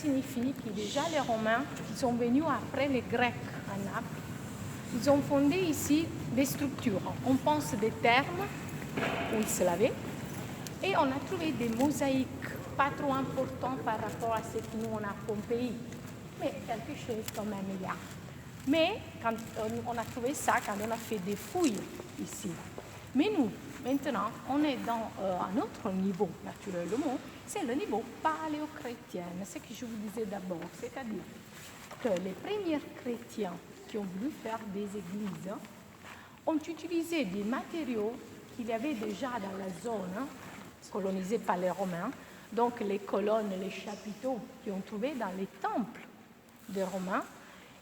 signifie que déjà les Romains qui sont venus après les Grecs à Naples, ils ont fondé ici des structures. On pense des thermes où ils se lavaient et on a trouvé des mosaïques pas trop importants par rapport à ce que nous on a à Pompéi. Mais quelque chose quand même il y a. Mais quand on a trouvé ça quand on a fait des fouilles ici. Mais nous, maintenant, on est dans un autre niveau, naturellement, c'est le niveau paléochrétien, ce que je vous disais d'abord, c'est-à-dire que les premiers chrétiens qui ont voulu faire des églises ont utilisé des matériaux qu'il y avait déjà dans la zone colonisée par les Romains, donc les colonnes, les chapiteaux qu'ils ont trouvés dans les temples des Romains,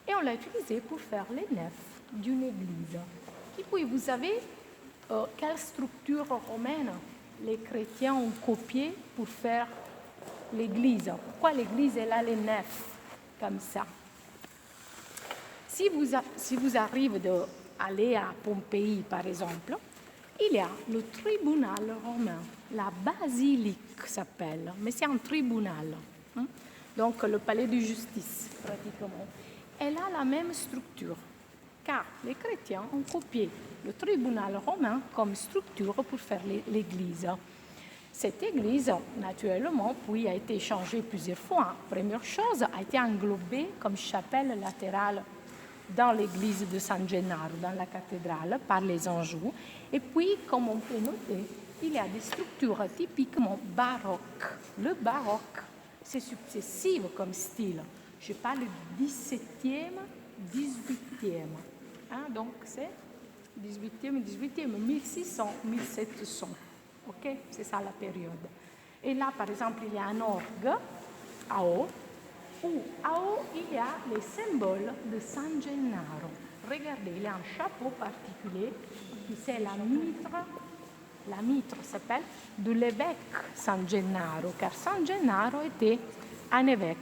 et on l'a utilisé pour faire les nefs d'une église. Et puis vous savez quelle structure romaine les chrétiens ont copié pour faire l'église. Pourquoi l'église elle a les nefs comme ça? Si vous arrivez d'aller à Pompéi, par exemple, il y a le tribunal romain, la basilique s'appelle, mais c'est un tribunal. Donc le palais de justice, pratiquement. Elle a la même structure, car les chrétiens ont copié le tribunal romain comme structure pour faire l'église. Cette église, naturellement, puis a été changée plusieurs fois. Première chose, a été englobée comme chapelle latérale dans l'église de San Gennaro, dans la cathédrale, par les Anjou. Et puis, comme on peut noter, il y a des structures typiquement baroques. Le baroque, c'est successif comme style. Je parle du 17e, 18e. Donc, c'est 18e, 1600, 1700. Ok, c'est ça la période. Et là, par exemple, il y a un orgue à eau, où à eau, il y a les symboles de San Gennaro. Regardez, il y a un chapeau particulier, qui c'est la mitre. La mitre s'appelle de l'évêque San Gennaro, car San Gennaro était un évêque,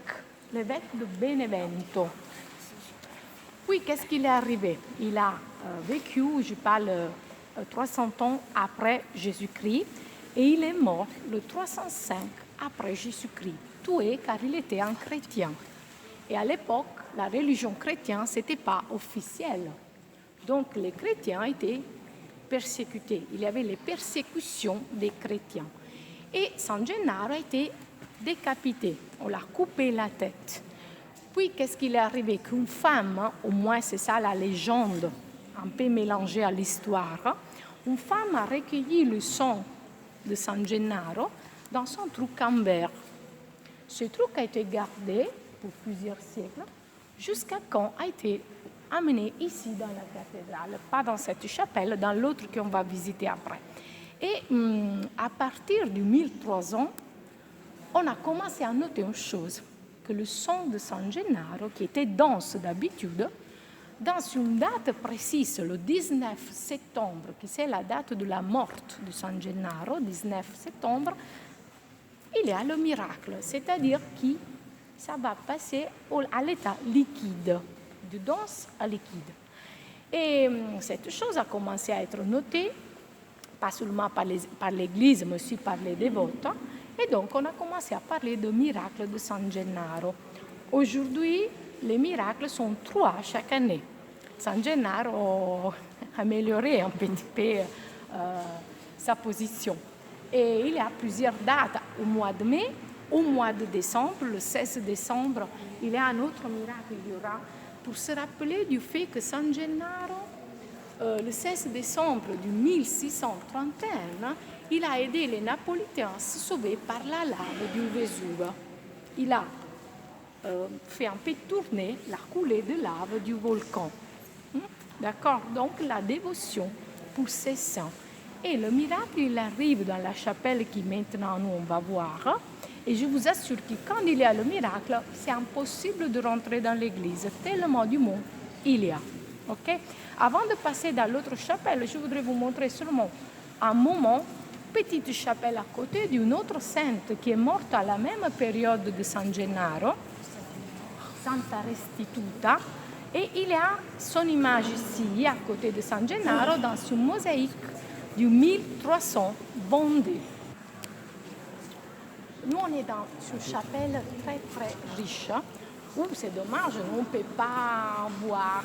l'évêque de Benevento. Puis, qu'est-ce qu'il est arrivé? Il a vécu, je parle 300 ans après Jésus-Christ, et il est mort le 305 après Jésus-Christ, tué car il était un chrétien. Et à l'époque, la religion chrétienne, ce n'était pas officiel. Donc les chrétiens étaient persécutés. Il y avait les persécutions des chrétiens. Et San Gennaro a été décapité. On l'a coupé la tête. Puis, qu'est-ce qu'il est arrivé? Qu'une femme, au moins c'est ça la légende, un peu mélangée à l'histoire, une femme a recueilli le sang de San Gennaro dans son trou camber. Ce trou a été gardé pour plusieurs siècles, jusqu'à quand a été amené ici dans la cathédrale, pas dans cette chapelle, dans l'autre qu'on va visiter après. Et à partir du 1300, on a commencé à noter une chose, que le sang de San Gennaro, qui était dense d'habitude, dans une date précise, le 19 septembre, qui c'est la date de la mort de San Gennaro, 19 septembre, il y a le miracle, c'est-à-dire que ça va passer à l'état liquide, de dense à liquide. Et cette chose a commencé à être notée, pas seulement par l'Église, mais aussi par les dévotes. Et donc, on a commencé à parler de miracle de San Gennaro. Aujourd'hui, les miracles sont 3 chaque année. San Gennaro a amélioré un petit peu sa position. Et il y a plusieurs dates au mois de mai, au mois de décembre, le 16 décembre, il y a un autre miracle, il y aura, pour se rappeler du fait que San Gennaro, le 16 décembre du 1631, il a aidé les Napolitains à se sauver par la lave du Vésuve. Il a fait un peu tourner la coulée de lave du volcan. D'accord? Donc la dévotion pour ces saints. Et le miracle, il arrive dans la chapelle qui maintenant nous on va voir. Et je vous assure que quand il y a le miracle, c'est impossible de rentrer dans l'église, tellement du monde il y a. Okay? Avant de passer dans l'autre chapelle, je voudrais vous montrer seulement un moment, petite chapelle à côté d'une autre sainte qui est morte à la même période de San Gennaro, Santa Restituta, et il y a son image ici, à côté de San Gennaro, dans une mosaïque du 1322. Nous, on est dans une chapelle très, très riche, où c'est dommage, on ne peut pas voir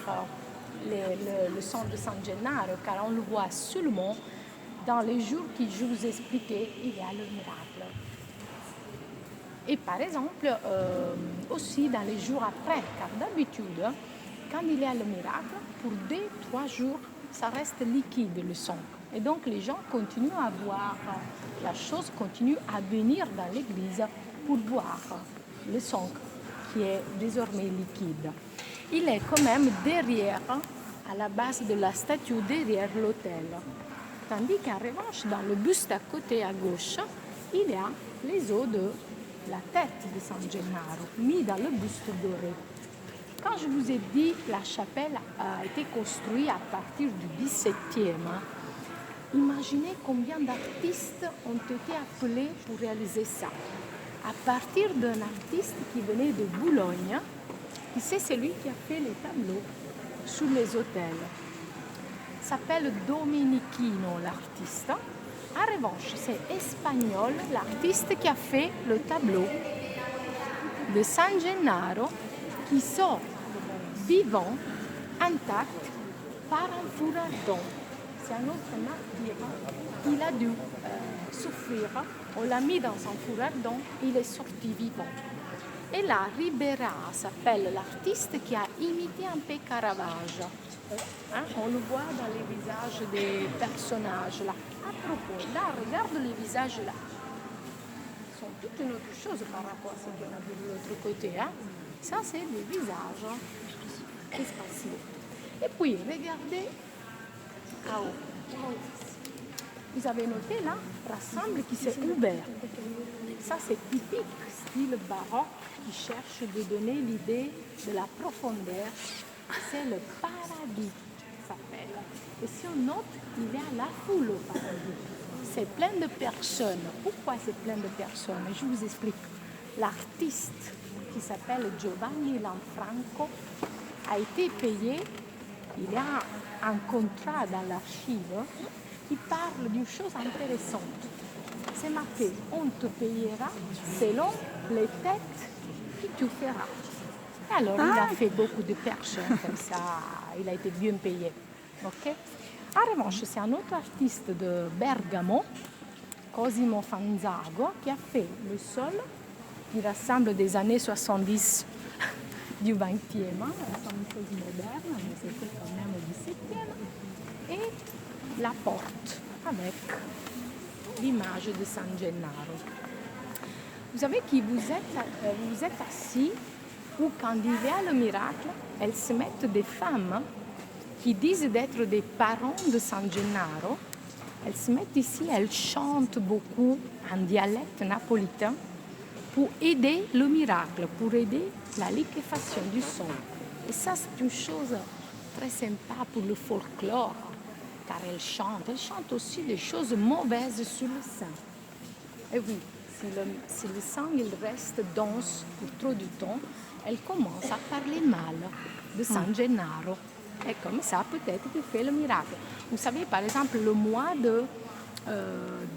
le sang de San Gennaro, car on le voit seulement dans les jours que je vous expliquais, il y a le miracle. Et par exemple, aussi dans les jours après, car d'habitude, quand il y a le miracle, pour 2-3 jours, ça reste liquide le sang. Et donc les gens continuent à boire, la chose continue à venir dans l'église pour boire le sang qui est désormais liquide. Il est quand même derrière, à la base de la statue, derrière l'autel. Tandis qu'en revanche, dans le buste à côté à gauche, il y a les os de la tête de San Gennaro, mis dans le buste doré. Quand je vous ai dit la chapelle a été construite à partir du XVIIe, imaginez combien d'artistes ont été appelés pour réaliser ça. À partir d'un artiste qui venait de Boulogne, qui c'est celui qui a fait les tableaux sur les autels. Il s'appelle Domenichino l'artiste. En revanche, c'est espagnol l'artiste qui a fait le tableau de San Gennaro qui sort vivant, intact, par un fourradon. C'est un autre martyr. Il a dû souffrir. On l'a mis dans un fourradon, il est sorti vivant. Et là, Ribera s'appelle l'artiste qui a imité un peu Caravage. On le voit dans les visages des personnages là. À propos, là, regarde les visages là. Ils sont toute une autre chose par rapport à ce qu'on a vu de l'autre côté. Ça, c'est des visages espacieux. Et puis, regardez en haut. Vous avez noté là, rassemble qui s'est ouvert. Ça, c'est typique style baroque qui cherche de donner l'idée de la profondeur. C'est le paradis, ça s'appelle. Et si on note, il y a la foule au paradis. C'est plein de personnes. Pourquoi c'est plein de personnes? Je vous explique. L'artiste qui s'appelle Giovanni Lanfranco a été payé. Il y a un contrat dans l'archive qui parle d'une chose intéressante. C'est marqué, on te payera selon les têtes que tu feras. Et alors, il a fait beaucoup de personnes comme ça, il a été bien payé. Okay? En revanche, c'est un autre artiste de Bergamo, Cosimo Fanzago, qui a fait le sol, qui rassemble des années 70 du 20e, c'est une chose moderne, mais c'était quand même au 17e, et la porte avec l'image de San Gennaro. Vous savez que vous êtes assis où quand il y a le miracle, elles se mettent des femmes qui disent d'être des parents de San Gennaro. Elles se mettent ici, elles chantent beaucoup en dialecte napolitain pour aider le miracle, pour aider la liquéfaction du sang. Et ça, c'est une chose très sympa pour le folklore, car elles chantent aussi des choses mauvaises sur le sang. Et oui, si le sang il reste dense pour trop de temps, elle commence à parler mal de San Gennaro. Et comme ça, peut-être qu'il fait le miracle. Vous savez, par exemple, le mois de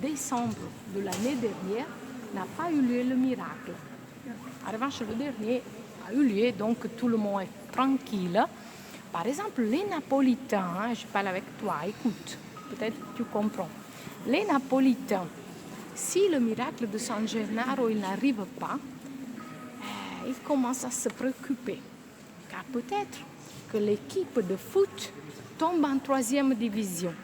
décembre de l'année dernière n'a pas eu lieu le miracle. En revanche, le dernier a eu lieu, donc tout le monde est tranquille. Par exemple, les Napolitains, je parle avec toi, écoute, peut-être tu comprends. Les Napolitains, si le miracle de San Gennaro il n'arrive pas, ils commencent à se préoccuper. Car peut-être que l'équipe de foot tombe en 3e division.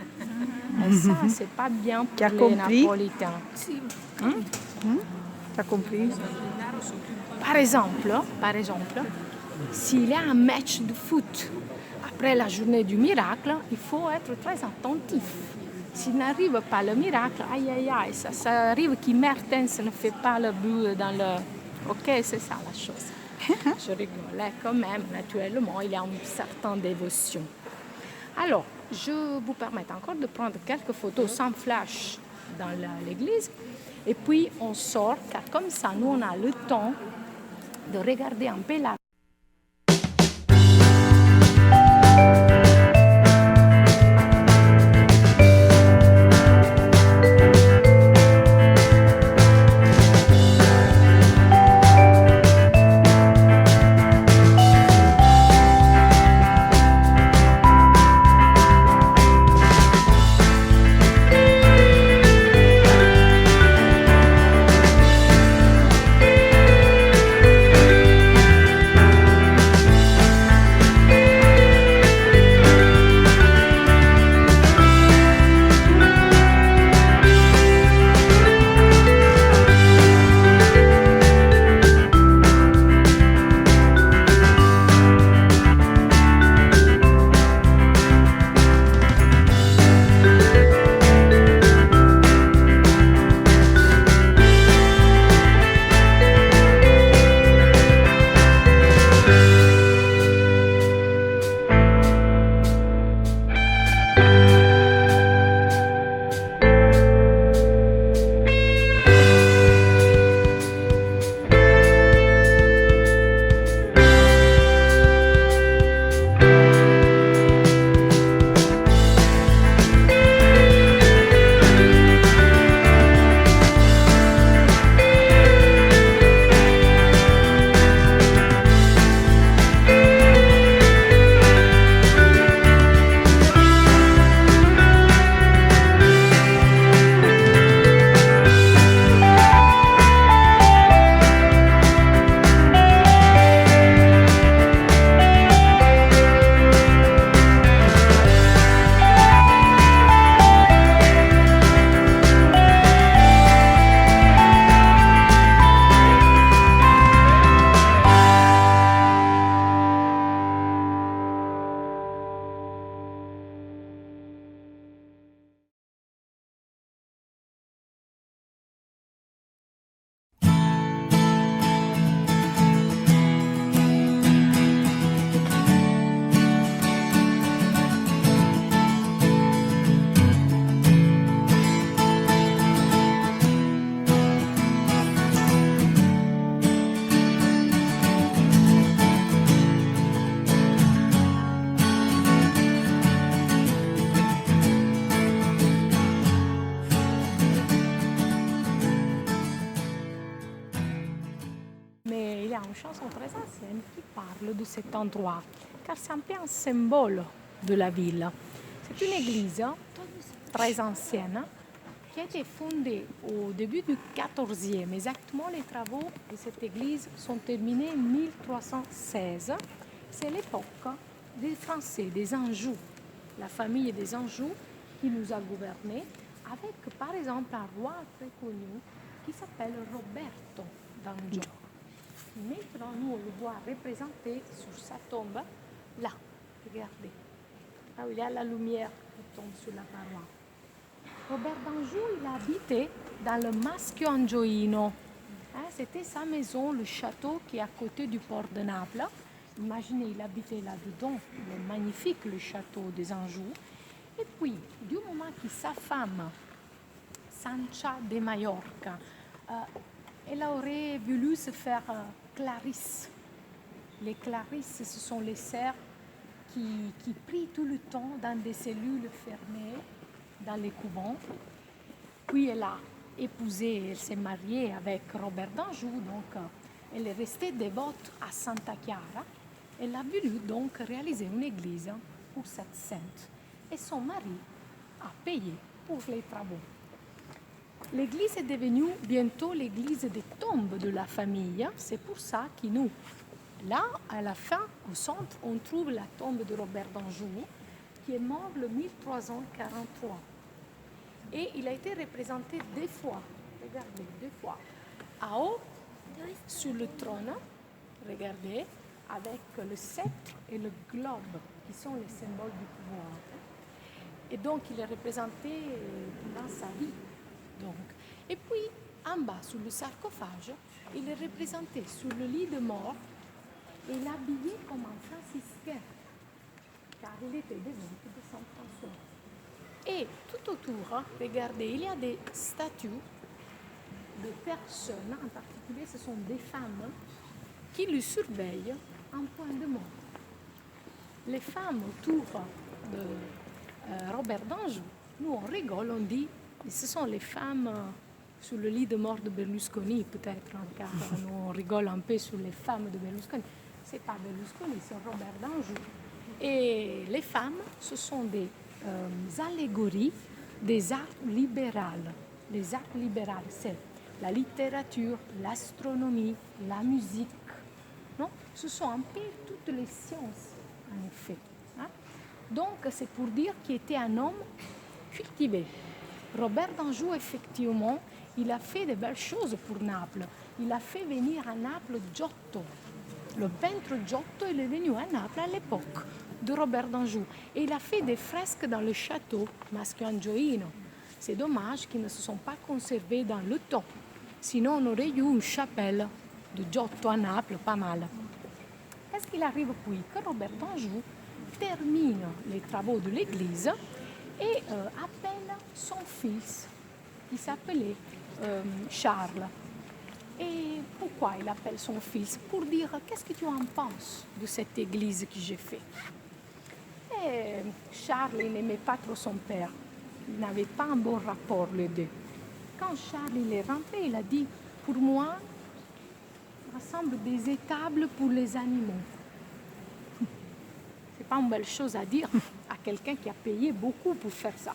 Et ça, c'est pas bien pour les Napolitains. T'as compris? Par exemple, s'il y a un match de foot après la journée du miracle, il faut être très attentif. S'il n'arrive pas le miracle, aïe aïe aïe, ça arrive que Mertens ne fait pas le but dans le... Ok, c'est ça la chose. Je rigole, quand même, naturellement, il y a une certaine dévotion. Alors, je vous permets encore de prendre quelques photos sans flash dans l'église. Et puis, on sort, car comme ça, nous, on a le temps de regarder un peu la y a une chanson très ancienne qui parle de cet endroit, car c'est un peu un symbole de la ville. C'est une église très ancienne qui a été fondée au début du XIVe. Exactement, les travaux de cette église sont terminés en 1316. C'est l'époque des Français, des Anjou, la famille des Anjou qui nous a gouvernés, avec par exemple un roi très connu qui s'appelle Roberto d'Anjou. Maintenant, nous, on le voit représenté sur sa tombe, là, regardez, là où il y a la lumière qui tombe sur la paroi. Robert d'Anjou, il habitait dans le Maschio Angioino. C'était sa maison, le château qui est à côté du port de Naples. Imaginez, il habitait là-dedans, le magnifique le château des Anjou. Et puis, du moment que sa femme, Sancha de Mallorca, elle aurait voulu se faire Clarisse. Les Clarisses, ce sont les sœurs qui prient tout le temps dans des cellules fermées, dans les couvents. Puis elle a épousé, elle s'est mariée avec Robert d'Anjou, donc elle est restée dévote à Santa Chiara. Elle a voulu donc réaliser une église pour cette sainte. Et son mari a payé pour les travaux. L'église est devenue bientôt l'église des tombes de la famille. C'est pour ça que nous, là, à la fin, au centre, on trouve la tombe de Robert d'Anjou, qui est mort le 1343. Et il a été représenté 2 fois, regardez, 2 fois, à haut, sur le trône, regardez, avec le sceptre et le globe, qui sont les symboles du pouvoir. Et donc, il est représenté dans sa vie. Donc. Et puis, en bas, sur le sarcophage, il est représenté sur le lit de mort et il est habillé comme un franciscain, car il était dévot de Saint François. Et tout autour, regardez, il y a des statues de personnes, en particulier ce sont des femmes, qui le surveillent en point de mort. Les femmes autour de Robert d'Anjou, nous on rigole, on dit, ce sont les femmes sur le lit de mort de Berlusconi, peut-être, car nous on rigole un peu sur les femmes de Berlusconi. Ce n'est pas Berlusconi, c'est Robert d'Anjou. Et les femmes, ce sont des allégories des arts libérales. Les arts libérales, c'est la littérature, l'astronomie, la musique. Non? Ce sont un peu toutes les sciences, en effet. Hein? Donc, c'est pour dire qu'il était un homme cultivé. Robert d'Anjou, effectivement, il a fait de belles choses pour Naples. Il a fait venir à Naples Giotto. Le peintre Giotto, il est venu à Naples à l'époque de Robert d'Anjou. Et il a fait des fresques dans le château Maschio Angioino. C'est dommage qu'ils ne se sont pas conservés dans le temps. Sinon, on aurait eu une chapelle de Giotto à Naples, pas mal. Qu'est-ce qu'il arrive puis? Que Robert d'Anjou termine les travaux de l'église et appelle son fils, qui s'appelait Charles. Et pourquoi il appelle son fils? Pour dire, qu'est-ce que tu en penses de cette église que j'ai faite? Et Charles n'aimait pas trop son père. Ils n'avaient pas un bon rapport, les deux. Quand Charles il est rentré, il a dit, pour moi, ça ressemble des étables pour les animaux. C'est pas une belle chose à dire à quelqu'un qui a payé beaucoup pour faire ça.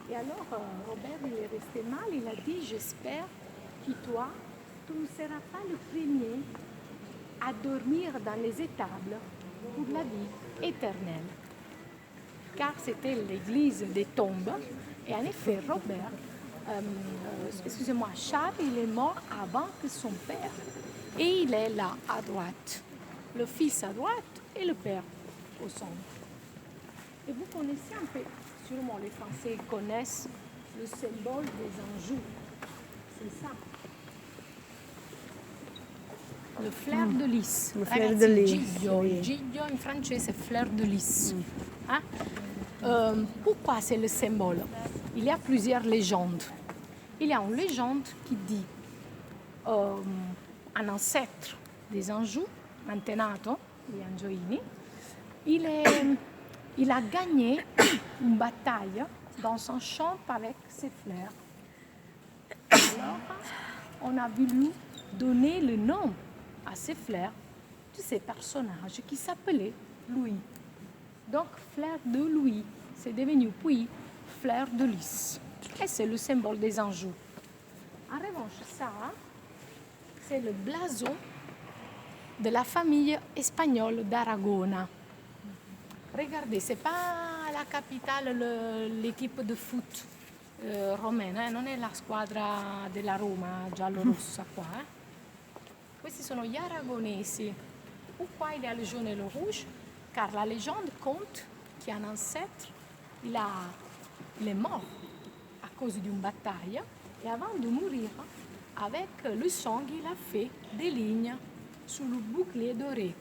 Et alors, Robert, il est resté mal, il a dit, j'espère que toi, tu ne seras pas le premier à dormir dans les étables pour la vie éternelle. Car c'était l'église des tombes. Et en effet, Robert, Charles, il est mort avant que son père. Et il est là, à droite. Le fils à droite et le père au centre. Et vous connaissez un peu, sûrement les Français connaissent le symbole des Anjou. C'est ça. Le fleur de lys. Le fleur de lys. Giglio. Giglio en francese è fleur de lys. Hein? Pourquoi c'est le symbole? Il y a plusieurs légendes. Il y a une légende qui dit un ancêtre des Anjou, Antenato, gli Angioini, il a gagné une bataille dans son champ avec ses fleurs. Alors, on a voulu donner le nom à ces fleurs de ces personnages qui s'appelaient Louis. Donc, fleur de Louis, c'est devenu puis fleur de lys. Et c'est le symbole des Anjou. En revanche, ça, c'est le blason de la famille espagnole d'Aragona. Regardez, c'est pas la capitale, l'équipe de foot romaine, non è la squadra della Roma giallo-rossa qua. Questi sono gli aragonesi. Pourquoi il y a le jaune et le rouge? Car la légende compte qu'un ancêtre, il est mort à cause d'une bataille et avant de mourir, avec le sang, il a fait des lignes sul bouclier doré.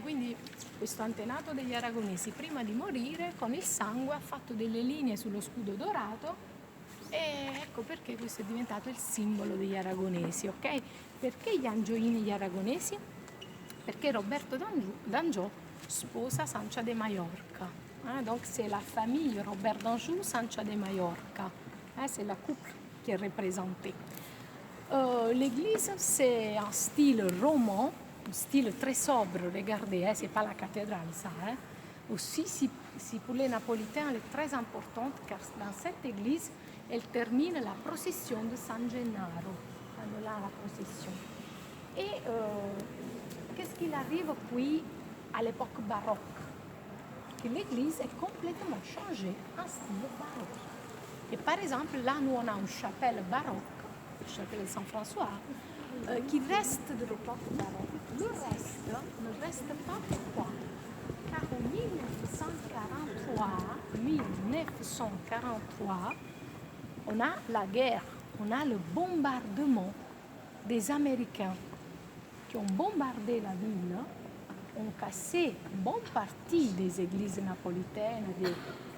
Quindi questo antenato degli aragonesi prima di morire con il sangue ha fatto delle linee sullo scudo dorato e ecco perché questo è diventato il simbolo degli aragonesi, ok? Perché gli angioini e gli aragonesi? Perché Roberto d'Anjou sposa Sancha de Mallorca. Donc c'est la famille Robert d'Anjou, Sancha de Mallorca. C'est la couple qui est représentée. L'église, c'est un style roman, un style très sobre, regardez, c'est pas la cathédrale ça. Aussi, si pour les Napolitains, elle est très importante car dans cette église, elle termine la procession de San Gennaro. Là, la procession. Et qu'est-ce qu'il arrive puis à l'époque baroque? Que l'église est complètement changée en style baroque. Et par exemple, là, nous, on a une chapelle baroque, la chapelle de Saint-François, qui reste de l'époque baroque. Le reste ne reste pas. Pourquoi? Car en 1943, on a la guerre, on a le bombardement des Américains qui ont bombardé la ville, ont cassé une bonne partie des églises napolitaines,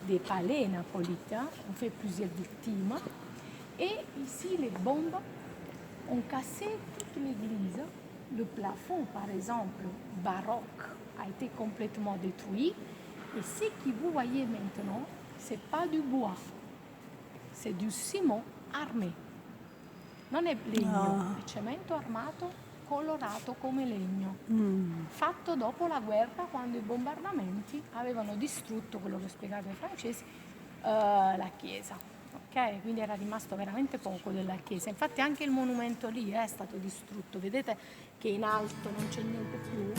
des palais napolitains, ont fait plusieurs victimes. Et ici, les bombes ont cassé toute l'église. Le plafond, par exemple, baroque, a été complètement détruit. Et ce que vous voyez maintenant, ce n'est pas du bois, c'est du ciment armé. Non è legno, è cemento armato colorato come legno, fatto dopo la guerra quando i bombardamenti avevano distrutto, quello che ho spiegato ai francesi, la chiesa. Okay? Quindi era rimasto veramente poco della chiesa. Infatti anche il monumento lì è stato distrutto. Vedete che in alto non c'è niente più.